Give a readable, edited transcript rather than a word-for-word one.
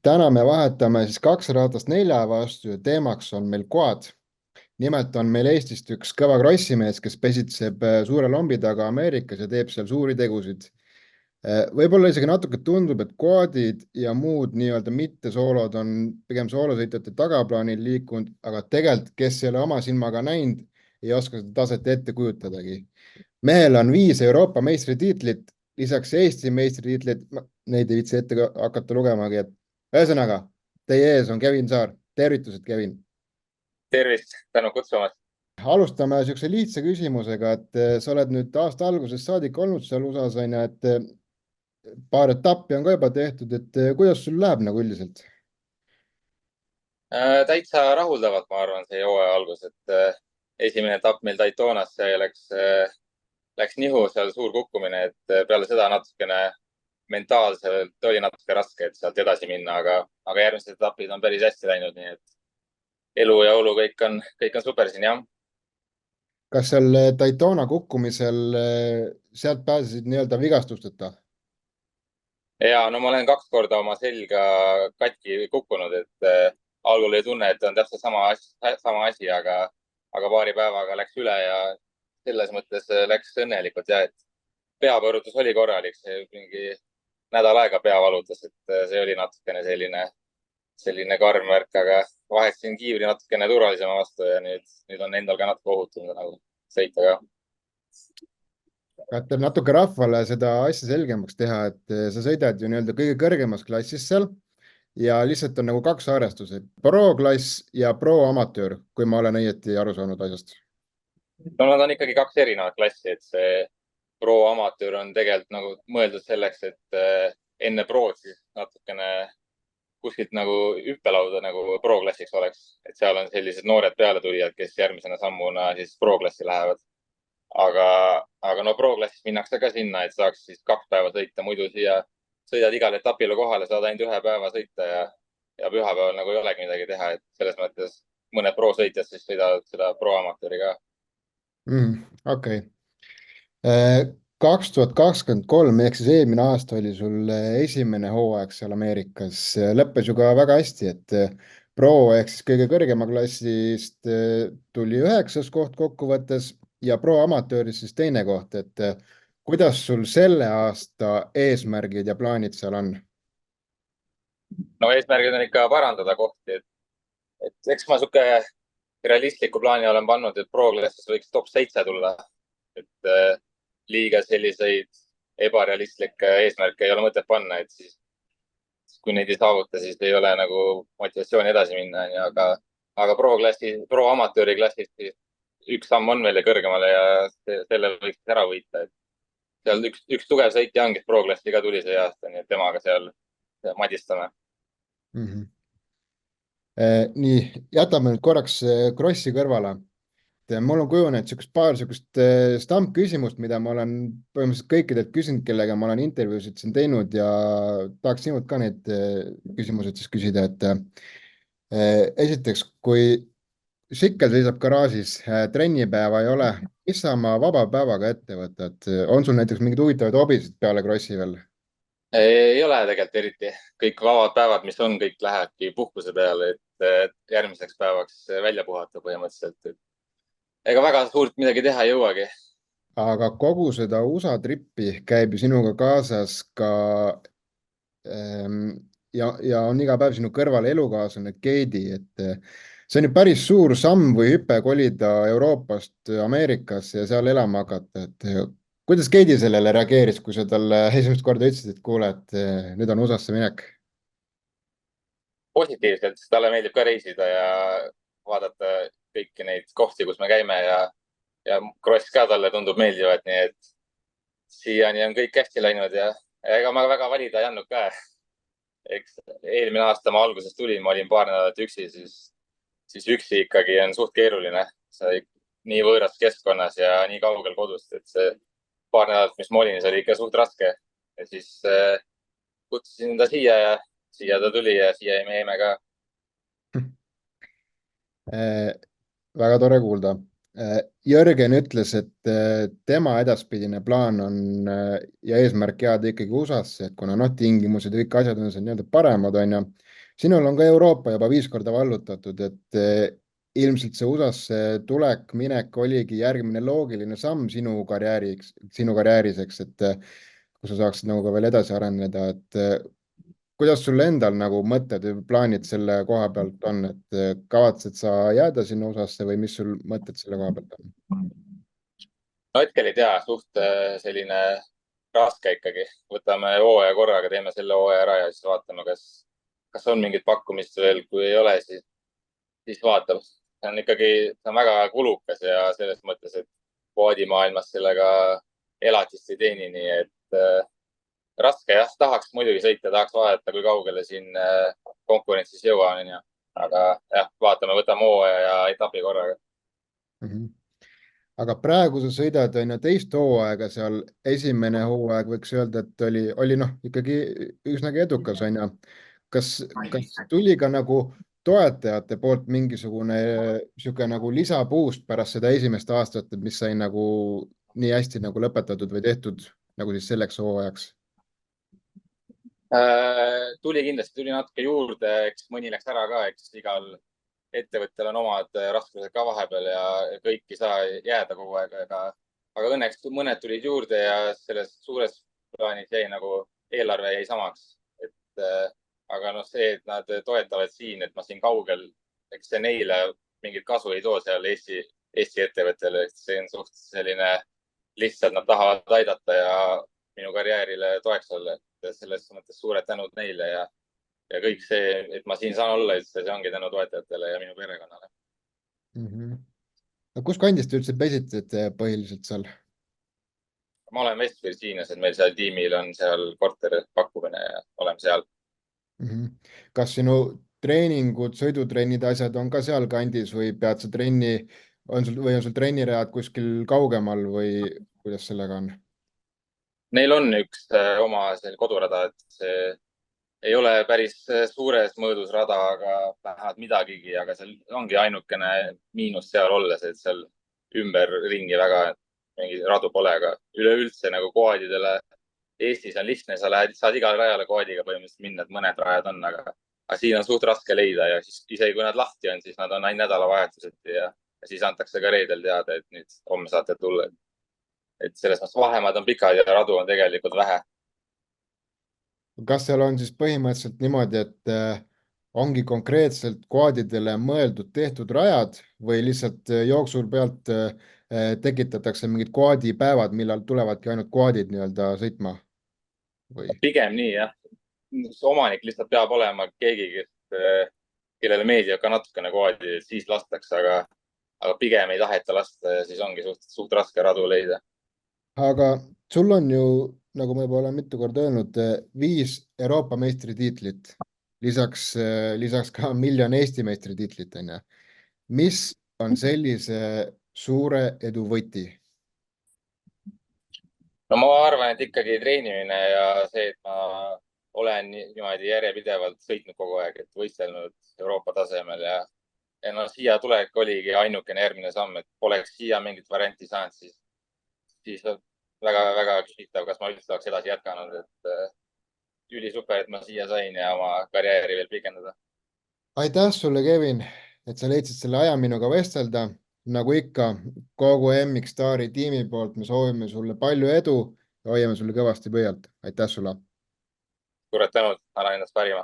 Täna me vahetame siis kaks ratast nelja vastu ja teemaks on meil quad. Nimelt on meil Eestist üks kõva krossimees, kes pesitseb suure lombi taga Ameerikas ja teeb seal suuri tegusid. Võib-olla isegi natuke tundub, et quadid ja muud nii-öelda mittesoolod on pigem soolosõitjate tagaplaanil liikunud, aga tegelikult, kes ei ole oma silmaga näinud, ei oska seda taset ette kujutadagi. Mehel on 5 Euroopa meistritiitlit, lisaks Eesti meistritiitlit, neid ei viitsi ette hakata lugemagi, et ühesõnaga, teie ees on Kevin Saar. Tervitused, Kevin. Tervist, tänu kutsumast. Alustame niisuguse lihtsa küsimusega, et sa oled nüüd aasta algusest saadik olnud seal USA-s, on ju, et paar etappi on ka juba tehtud, et kuidas sul läheb nagu üldiselt? Täitsa rahuldavalt, ma arvan, see hooaja algus, et esimene etapp meil Daytonas, see läks nihu, seal suur kukkumine, et peale seda natukene mentaalselt oli natuke raske, et sealt edasi minna, aga järgmised etapid on päris hästi läinud, nii et elu ja olu kõik on super siin, jah. Kas seal Daytona kukkumisel sealt pääsesid nii-öelda vigastusteta? Ja no ma olen 2 korda oma selga katki kukkunud, et algul oli tunne, et on täpselt sama asi, aga paari päevaga läks üle ja selles mõttes läks õnnelikult ja et peapõrutus oli korralik, see mingi nädal aega pea valutas, et see oli natukene selline karm värk, aga vahetasin kiivri natukene turvalisema vastu ja nüüd on endal ka natuke ohutum nagu sõita ka. et natuke rahvale seda asja selgemaks teha, et sa sõidad ju nii-öelda kõige kõrgemas klassis seal ja lihtsalt on nagu 2 arvestuse, pro-klass ja pro-amatöör, kui ma olen õieti aru saanud asjast. No nad on ikkagi 2 erinevat klassi, et see pro-amatöör on tegelikult nagu mõeldud selleks, et enne prod siis natukene kuskilt nagu hüppelauda nagu pro-klassiks oleks, et seal on sellised noored pealetulijad, kes järgmisena sammuna siis pro-klassi lähevad. aga no pro-klassis minnakse ka sinna, et saaks siis 2 päeva sõita, muidu siia sõidad igale etapile kohale, saad ainult 1 päeva sõita ja pühapäeval nagu ei olegi midagi teha, et selles mõttes mõned pro-sõitjad siis sõidavad seda pro-amatööri ka. Okei. 2023 ehk siis eelmine aasta oli sul esimene hooaeg seal Ameerikas. Lõppes ju ka väga hästi, et pro ehk siis kõige kõrgema klassist tuli 9. koht kokkuvõttes ja pro amatööris siis 2. koht, et kuidas sul selle aasta eesmärgid ja plaanid seal on? No eesmärgid on ikka parandada kohti, et eks ma sihuke realistliku plaani olen pannud, et pro-klassis võiks top 7 tulla. Et liiga selliseid ebarealistlikke eesmärke ei ole mõtet panna, et siis kui neid ei saavuta, siis ei ole nagu motivatsiooni edasi minna, aga pro-amatööri klassis siis 1 samm on veel kõrgemale ja selle võiks ära võita. Et seal üks tugev sõitja on, kes pro-klassi ka tuli see aasta, nii et temaga seal madistame. Nii, jätame nüüd korraks krossi kõrvale. Mul on kujunenud paar stampküsimust, mida ma olen põhimõtteliselt kõikidelt küsinud, kellega ma olen intervjuusid siin teinud ja tahaks sinult ka need küsimused siis küsida, et esiteks, kui Šikkel seisab garaažis, trennipäeva ei ole, mis sa oma vaba päevaga ette võtad? On sul näiteks mingeid huvitavaid hobisid peale krossi veel? Ei ole tegelikult eriti. Kõik vabad päevad, mis on, kõik lähebki puhkuse peale, et järgmiseks päevaks välja puhata põhimõtteliselt. Ega väga suurt midagi teha ei jõuagi. Aga kogu seda USA trippi käib ju sinuga kaasas ka ja on iga päev sinu kõrval elukaaslane Keidi, et see on ju päris suur samm või hüpe kolida Euroopast Ameerikasse ja seal elama hakata, et kuidas Keidi sellele reageeris, kui sa talle esimest korda ütlesid, et kuule, et nüüd on USA-sse minek? Positiivselt, sest talle meeldib ka reisida ja vaadata kõiki neid kohti, kus me käime ja kross ka talle tundub meeldivat, nii et siiani on kõik hästi läinud ja ega ma väga valida ei andnud ka. Eks eelmine aasta ma alguses tulin, ma olin paar nädalat üksi, siis üksi ikkagi on suht keeruline. Sa nii võõras keskkonnas ja nii kaugel kodust, et see paar nädalat, mis ma olin, see oli ikka suht raske. Ja siis kutsusin ta siia ja siia ta tuli ja siia me jäime ka. Väga tore kuulda. Jörgen ütles, et tema edaspidine plaan on ja eesmärk jääda ikkagi USA-sse, et kuna noh, tingimused ja kõik asjad on seal nii-öelda paremad, on ju. sinul on ka Euroopa juba 5 korda vallutatud, et ilmselt see USA-sse tulek, minek oligi järgmine loogiline samm sinu karjääris, eks, et kus sa saaksid nagu ka veel edasi areneda, et kuidas sul endal nagu mõtted või plaanid selle koha pealt on, et kavatsed sa jääda sinna USA-sse või mis sul mõtted selle koha pealt on? no hetkel ei tea, suht selline raske ikkagi. võtame hooaja korraga, teeme selle hooaja ära ja siis vaatame, kas on mingit pakkumist veel. kui ei ole, siis vaatab. see on ikkagi, see on väga kulukas ja selles mõttes, et kvoodimaailmas sellega elatist ei teeni, nii et raske jah. tahaks muidugi sõita, tahaks vaadata, kui kaugele siin konkurentsis jõuan, onju. aga jah, vaatame, võtame hooaja ja etapi korraga. Aga praegu sa sõidad on ju teist hooaega seal, esimene hooaeg võiks öelda, et oli noh, ikkagi üsnagi edukas on ju. kas tuli ka nagu toetajate poolt mingisugune sihuke nagu lisapuust pärast seda esimest aastat, et mis sai nagu nii hästi nagu lõpetatud või tehtud nagu siis selleks hooajaks? Tuli kindlasti, tuli natuke juurde, eks mõni läks ära ka, eks igal ettevõttel on omad raskused ka vahepeal ja kõik ei saa jääda kogu aeg, aga õnneks mõned tulid juurde ja selles suures plaanis jäi nagu eelarve jäi samaks. aga noh, see, et nad toetavad siin, et ma siin kaugel, eks see neile mingit kasu ei too seal Eesti ettevõttele, see on suht selline lihtsalt nad tahavad aidata ja minu karjäärile toeks olla, et selles mõttes suured tänud neile ja kõik see, et ma siin saan olla, et see ongi tänu toetajatele ja minu perekonnale. No, kus kandist te üldse pesite põhiliselt seal? ma olen West Virginias, et meil seal tiimil on seal korteri pakkumine ja oleme seal. Kas sinu treeningud, sõidutrennid, asjad on ka sealkandis või pead sa on sul trenniread kuskil kaugemal või kuidas sellega on? Neil on üks oma selline kodurada, et see ei ole päris suures mõõdus rada, aga vähemalt midagigi, aga seal ongi ainukene miinus seal olles, et seal ümberringi väga mingeid radu pole, aga üleüldse nagu kvoodidele Eestis on lihtne, saad igale rajale kvoodiga põhimõtteliselt minna, et mõned rajad on, aga siin on suht raske leida ja siis isegi kui nad lahti on, siis nad on ainult nädalavahetuseti ja siis antakse ka reedel teada, et nüüd homme saate tulla. et selles mõttes vahemaad on pikad ja radu on tegelikult vähe. Kas seal on siis põhimõtteliselt niimoodi, et ongi konkreetselt kvoodidele mõeldud tehtud rajad või lihtsalt jooksul pealt tekitatakse mingid kvoodipäevad, millal tulevadki ainult kvoodid nii-öelda sõitma? pigem nii jah. omanik lihtsalt peab olema keegi, kellele meeldivad ka natukene kvoodid, siis lastakse, aga pigem ei taheta lasta ja siis ongi suht raske radu leida. Aga sul on ju, nagu ma juba olen mitu korda öelnud, 5 Euroopa meistritiitlit, lisaks ka 1 miljon Eesti meistritiitlit, on ju. Mis on sellise suure edu võti? no ma arvan, et ikkagi treenimine ja see, et ma olen niimoodi järjepidevalt sõitnud kogu aeg, et võistelnud Euroopa tasemel ja no siia tulek oligi ainukene järgmine samm, et poleks siia mingit varianti saanud, siis väga-väga küsitav, kas ma üldse oleks edasi jätkanud, et ülisuper, et ma siia sain ja oma karjääri veel pikendada. Aitäh sulle, Kevin, et sa leidsid selle aja minuga vestelda. Nagu ikka, kogu MX-Stari tiimi poolt me soovime sulle palju edu ja hoiame sulle kõvasti pöialt. Aitäh sulle! Suured tänud, annan endast parima!